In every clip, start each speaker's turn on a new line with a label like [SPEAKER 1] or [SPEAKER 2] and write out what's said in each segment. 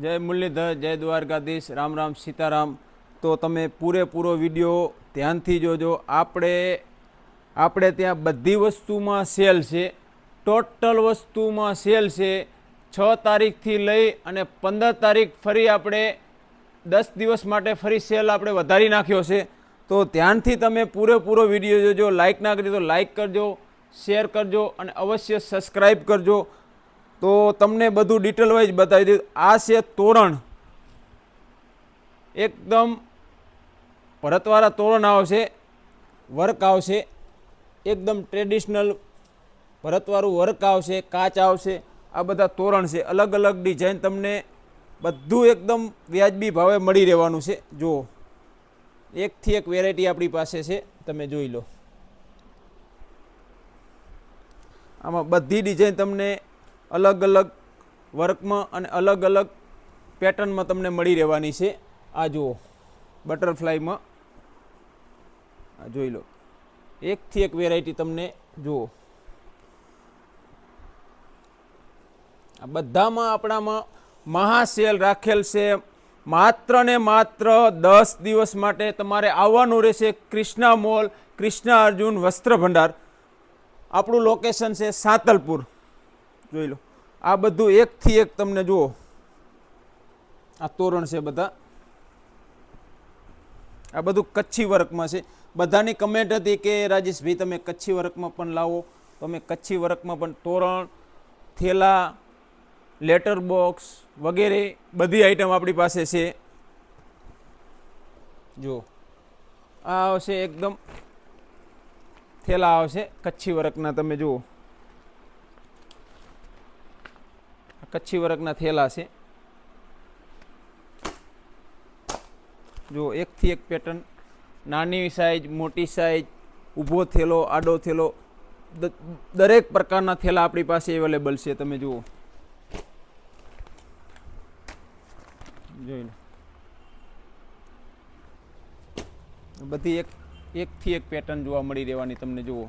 [SPEAKER 1] જય મુરલીધર, જય દ્વારકાધીશ, રામ રામ સીતારામ. તો તમે પૂરેપૂરો વિડીયો ધ્યાનથી જોજો. આપણે ત્યાં બધી વસ્તુમાં સેલ છે, ટોટલ વસ્તુમાં સેલ છે. 6 તારીખથી લઈ અને 15 તારીખ ફરી આપણે 10 દિવસ માટે ફરી સેલ આપણે વધારી નાખ્યો છે. તો ધ્યાનથી તમે પૂરેપૂરો વિડીયો જોજો. લાઇક ના કરી તો લાઇક કરજો, શેર કરજો અને અવશ્ય સબસ્ક્રાઈબ કરજો. તો તમને બધું ડિટેલ વાઇઝ બતાવી દીધું. આ છે તોરણ, એકદમ ભરતવાળા તોરણ આવશે, વર્ક આવશે, એકદમ ટ્રેડિશનલ ભરતવાળું વર્ક આવશે, કાચ આવશે. આ બધા તોરણ છે, અલગ અલગ ડિઝાઇન તમને બધું એકદમ વ્યાજબી ભાવે મળી રહેવાનું છે. જુઓ, એકથી એક વેરાયટી આપણી પાસે છે, તમે જોઈ લો. આમાં બધી ડિઝાઇન તમને અલગ અલગ વર્કમાં અને અલગ અલગ પેટર્નમાં તમને મળી રહેવાની છે. આ જુઓ, બટરફ્લાયમાં આ જોઈ લો, એકથી એક વેરાયટી તમને જુઓ. આ બધામાં આપણામાં મહાસેલ રાખેલ છે. માત્ર ને માત્ર 10 દિવસ માટે તમારે આવવાનું રહેશે ક્રિષ્ના મોલ, કૃષ્ણા અર્જુન વસ્ત્ર ભંડાર. આપણું લોકેશન છે સાંતલપુર. જોઈ લો, આ બધું એકથી એક તમને જુઓ. આ તોરણ છે બધા, આ બધું કચ્છી વર્કમાં છે. બધાની કમેન્ટ હતી કે રાજેશભાઈ તમે કચ્છી વર્કમાં પણ લાવો. તો અમે કચ્છી વર્કમાં પણ તોરણ, થેલા, લેટર બોક્સ વગેરે બધી આઈટમ આપણી પાસે છે. જુઓ, આ આવશે એકદમ થેલા આવશે કચ્છી વર્કના. તમે જુઓ, કચ્છી વર્કના થેલા છે. જો એકથી એક પેટર્ન, નાની સાઈઝ, મોટી સાઈઝ, ઊભો થેલો, આડો થેલો, દરેક પ્રકારના થેલા આપણી પાસે અવેલેબલ છે. તમે જુઓ, જોઈ લો, બધી એકથી એક પેટર્ન જોવા મળી રહેવાની તમને. જુઓ,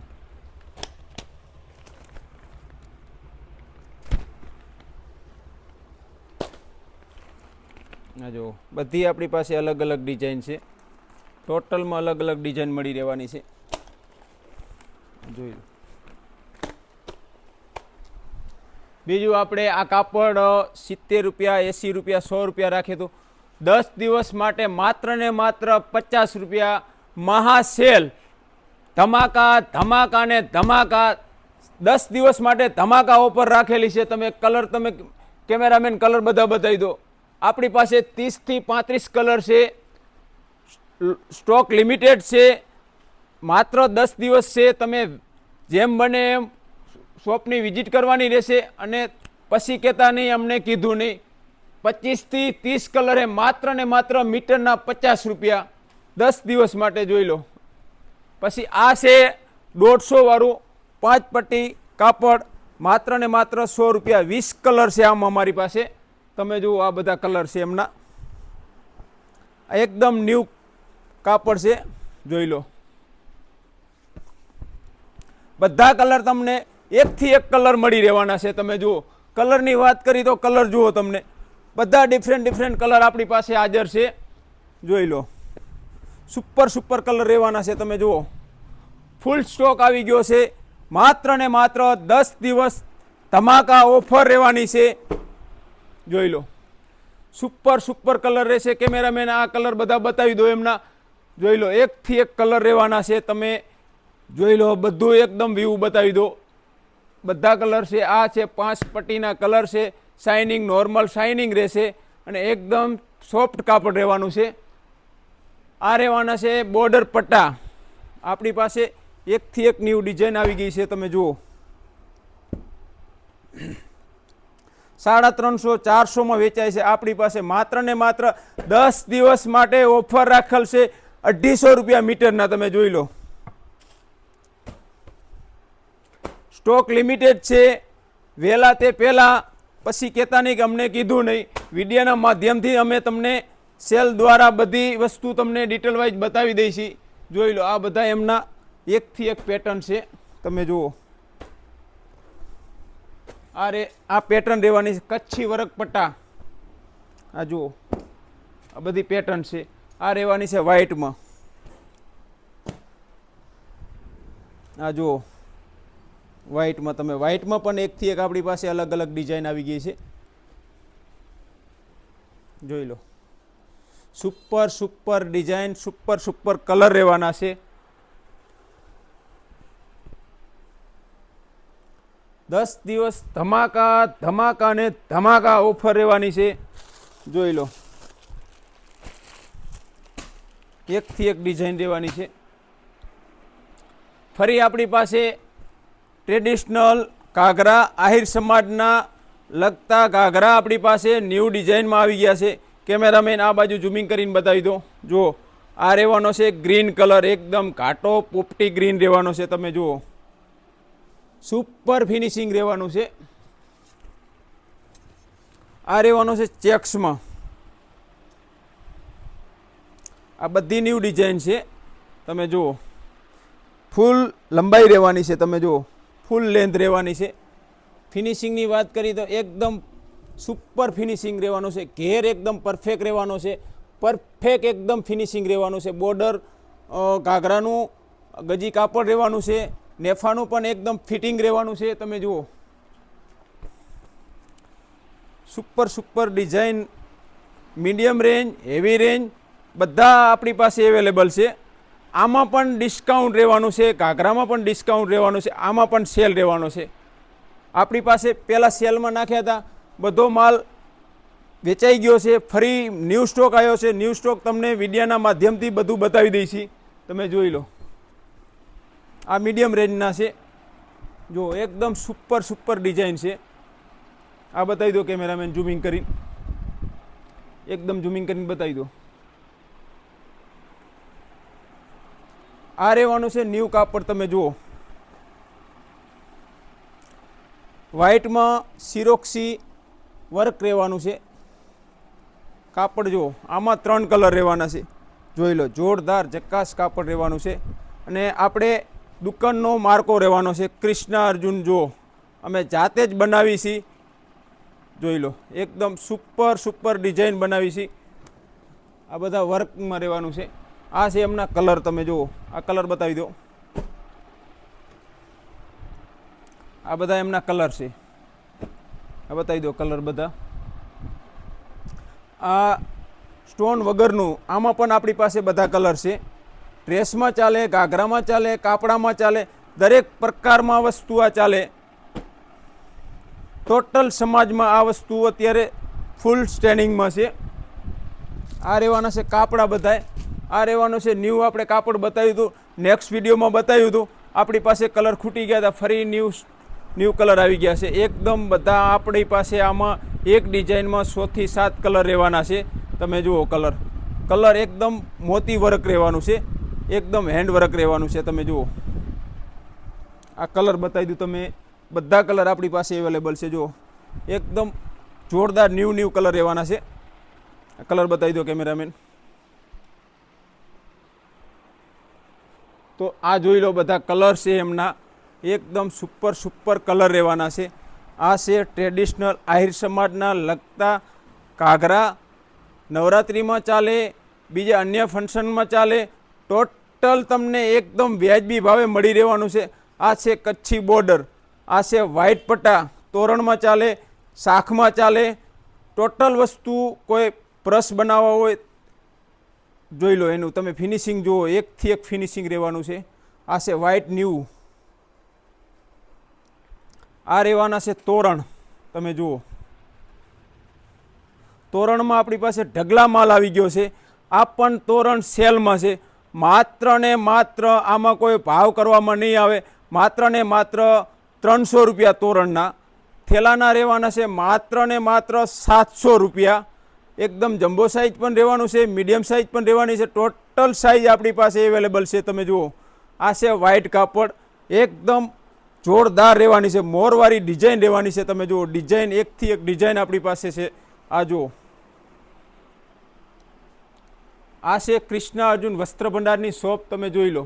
[SPEAKER 1] જો બધી આપણી પાસે અલગ અલગ ડિઝાઇન છે. ટોટલમાં અલગ અલગ ડિઝાઇન મળી રહેવાની છે. જોઈ લો. બીજું આપણે આ કાપડ 70 રૂપિયા, 80 રૂપિયા, 100 રૂપિયા રાખીએ તો 10 દિવસ માટે માત્ર ને માત્ર 50 રૂપિયા મહાસેલ. ધમાકા ધમાકા ને ધમાકા, 10 દિવસ માટે ધમાકા ઓફર રાખેલી છે. તમે કલર, તમે કેમેરામેન કલર બધા બતાવી દો. આપણી પાસે 30 થી 35 કલર છે. સ્ટોક લિમિટેડ છે, માત્ર 10 દિવસ છે. તમે જેમ બને એમ શોપની વિઝિટ કરવાની રહેશે અને પછી કહેતા નહીં અમને કીધું નહીં. 25 થી 30 કલર માત્ર ને માત્ર મીટરના 50 રૂપિયા 10 દિવસ માટે. જોઈ લો. પછી આ છે 150 વાળું 5 પટ્ટી કાપડ, માત્ર ને માત્ર 100 રૂપિયા. 20 કલર છે આમ અમારી પાસે. તમે જુઓ, આ બધા કલર છે એમના. એકદમ ન્યૂ કાપડ છે. જોઈ લો, બધા કલર તમને એકથી એક કલર મળી રહેવાના છે. તમે જુઓ, કલરની વાત કરી તો કલર જુઓ, તમને બધા ડિફરન્ટ કલર આપણી પાસે હાજર છે. જોઈ લો, સુપર કલર રહેવાના છે. તમે જુઓ, ફૂલ સ્ટોક આવી ગયો છે. માત્ર ને માત્ર 10 દિવસ ધમાકા ઓફર રહેવાની છે. જોઈ લો, સુપર કલર રહેશે. કેમેરામેન આ કલર બધા બતાવી દો એમના. જોઈ લો, એકથી એક કલર રહેવાના છે. તમે જોઈ લો, બધું એકદમ વ્યૂ બતાવી દો. બધા કલર છે. આ છે 5 પટ્ટીના કલર છે. શાઇનિંગ, નોર્મલ શાઇનિંગ રહેશે અને એકદમ સોફ્ટ કાપડ રહેવાનું છે. આ રહેવાના છે બોર્ડર પટ્ટા. આપણી પાસે એકથી એક ન્યૂ ડિઝાઇન આવી ગઈ છે. તમે જુઓ, 350, 400 વેચાય છે આપણી પાસે. માત્ર ને માત્ર 10 દિવસ માટે ઓફર રાખેલ છે 250 રૂપિયા મીટરના. તમે જોઈ લો, સ્ટોક લિમિટેડ છે. વહેલા તે પહેલાં, પછી કહેતા નહીં કે અમને કીધું નહીં. વિડીયોના માધ્યમથી અમે તમને સેલ દ્વારા બધી વસ્તુ તમને ડિટેલ વાઇઝ બતાવી દઈશી. જોઈ લો, આ બધા એમના એકથી એક પેટર્ન છે. તમે જુઓ, આ પેટર્ન રહેવાની છે. કચ્છી વર્ક પટ્ટા, આ જુઓ, આ બધી પેટર્ન છે. આ રહેવાની છે વ્હાઇટમાં. આ જુઓ વ્હાઇટમાં, તમે વ્હાઇટમાં પણ એકથી એક આપણી પાસે અલગ અલગ ડિઝાઇન આવી ગઈ છે. જોઈ લો, super super design, super super colour રહેવાના છે. 10 દિવસ ધમાકા ધમાકા ને ધમાકા ઓફર રહેવાની છે. જોઈ લો, એકથી એક ડિઝાઇન રહેવાની છે. ફરી આપણી પાસે ટ્રેડિશનલ ઘાઘરા, આહિર સમાજના લગતા ઘાઘરા આપણી પાસે ન્યૂ ડિઝાઇનમાં આવી ગયા છે. કેમેરામેન આ બાજુ ઝૂમિંગ કરીને બતાવી દો. જુઓ, આ રહેવાનો છે ગ્રીન કલર, એકદમ ઘાટો પોપટી ગ્રીન રહેવાનો છે. તમે જુઓ, સુપર ફિનિશિંગ રહેવાનું છે. આ રહેવાનો છે ચેક્સમાં. આ બધી ન્યૂ ડિઝાઇન છે. તમે જુઓ, ફૂલ લંબાઈ રહેવાની છે. તમે જુઓ, ફૂલ લેન્થ રહેવાની છે. ફિનિશિંગની વાત કરી તો એકદમ સુપર ફિનિશિંગ રહેવાનું છે. ઘેર એકદમ પરફેક્ટ રહેવાનો છે. પરફેક્ટ એકદમ ફિનિશિંગ રહેવાનું છે. બોર્ડર ઘાઘરાનું ગજી કાપડ રહેવાનું છે. નેફાનું પણ એકદમ ફિટિંગ રહેવાનું છે. તમે જુઓ, super super design, medium range, heavy range બધા આપણી પાસે અવેલેબલ છે. આમાં પણ ડિસ્કાઉન્ટ રહેવાનું છે, ઘાઘરામાં પણ ડિસ્કાઉન્ટ રહેવાનું છે, આમાં પણ સેલ રહેવાનો છે. આપણી પાસે પહેલાં સેલમાં નાખ્યા હતા, બધો માલ વેચાઈ ગયો છે. ફરી ન્યૂ સ્ટોક આવ્યો છે. ન્યૂ સ્ટોક તમને વિડીયોના માધ્યમથી બધું બતાવી દઈશી. તમે જોઈ લો, આ મીડિયમ રેન્જના છે. જો એકદમ સુપર સુપર ડિઝાઇન છે. આ બતાવી દો કેમેરામેન, ઝૂમિંગ કરી, એકદમ ઝૂમિંગ કરીને બતાવી દો. આ રહેવાનું છે ન્યૂ કાપડ. તમે જુઓ, વ્હાઇટમાં સિરોક્સી વર્ક રહેવાનું છે. કાપડ જુઓ, આમાં 3 કલર રહેવાના છે. જોઈ લો, જોરદાર જકાસ કાપડ રહેવાનું છે. અને આપણે દુકાનનો માર્કો રહેવાનો છે કૃષ્ણ અર્જુન. જુઓ, અમે જાતે જ બનાવી છીએ. જોઈ લો, એકદમ સુપર સુપર ડિઝાઇન બનાવી છીએ. આ બધા વર્કમાં રહેવાનું છે. આ છે એમના કલર. તમે જુઓ, આ કલર બતાવી દો. આ બધા એમના કલર છે. આ બતાવી દો કલર બધા. આ સ્ટોન વગરનું, આમાં પણ આપણી પાસે બધા કલર છે. ડ્રેસમાં ચાલે, ઘાઘરામાં ચાલે, કાપડામાં ચાલે, દરેક પ્રકારમાં વસ્તુ આ ચાલે. ટોટલ સમાજમાં આ વસ્તુ અત્યારે ફૂલ સ્ટેન્ડિંગમાં છે. આ રહેવાના છે કાપડા બધાય. આ રહેવાનું છે ન્યૂ. આપણે કાપડ બતાવ્યું હતું, નેક્સ્ટ વિડીયોમાં બતાવ્યું હતું. આપણી પાસે કલર ખૂટી ગયા હતા, ફરી ન્યૂ કલર આવી ગયા છે. એકદમ બધા આપણી પાસે આમાં એક ડિઝાઇનમાં 6 થી 7 કલર રહેવાના છે. તમે જુઓ, કલર એકદમ મોતી વર્ક રહેવાનું છે, એકદમ હેન્ડ વર્ક રહેવાનું છે. તમે જુઓ, આ કલર બતાવી દઉં. તમે બધા કલર આપણી પાસે અવેલેબલ છે. જુઓ, એકદમ જોરદાર ન્યૂ કલર રહેવાના છે. આ કલર બતાવી દો કેમેરામેન. તો આ જોઈ લો, બધા કલર છે એમના, એકદમ સુપર સુપર કલર રહેવાના છે. આ છે ટ્રેડિશનલ આહિર સમાજના લગતા ઘાઘરા. નવરાત્રિમાં ચાલે, બીજા અન્ય ફંક્શનમાં ચાલે. ટોટલ તમને એકદમ વ્યાજબી ભાવે મળી રહેવાનું છે. આ છે કચ્છી બોર્ડર, આ છે વ્હાઇટ પટ્ટા, તોરણમાં ચાલે, શાખમાં ચાલે. ટોટલ વસ્તુ કોઈ પ્રસ બનાવવા હોય, જોઈ લો એનું તમે ફિનિશિંગ જુઓ, એકથી એક ફિનિશિંગ રહેવાનું છે. આ છે વ્હાઇટ ન્યૂ. આ રહેવાના છે તોરણ. તમે જુઓ, તોરણમાં આપણી પાસે ઢગલા માલ આવી ગયો છે. આ પણ તોરણ સેલમાં છે. માત્ર ને માત્ર આમાં કોઈ ભાવ કરવામાં નહીં આવે. માત્ર ને માત્ર 300 રૂપિયા તોરણના. થેલાના રહેવાના છે માત્ર ને માત્ર 700 રૂપિયા. એકદમ જમ્બો સાઇઝ પણ રહેવાનું છે, મીડિયમ સાઇઝ પણ રહેવાની છે. ટોટલ સાઇઝ આપણી પાસે અવેલેબલ છે. તમે જુઓ, આ છે વ્હાઇટ કાપડ, એકદમ જોરદાર રહેવાની છે. મોરવાળી ડિઝાઇન રહેવાની છે. તમે જુઓ, ડિઝાઇન એકથી એક ડિઝાઇન આપણી પાસે છે. આ જુઓ, આ છે કૃષ્ણ અર્જુન વસ્ત્ર ભંડારની શોપ. તમે જોઈ લો.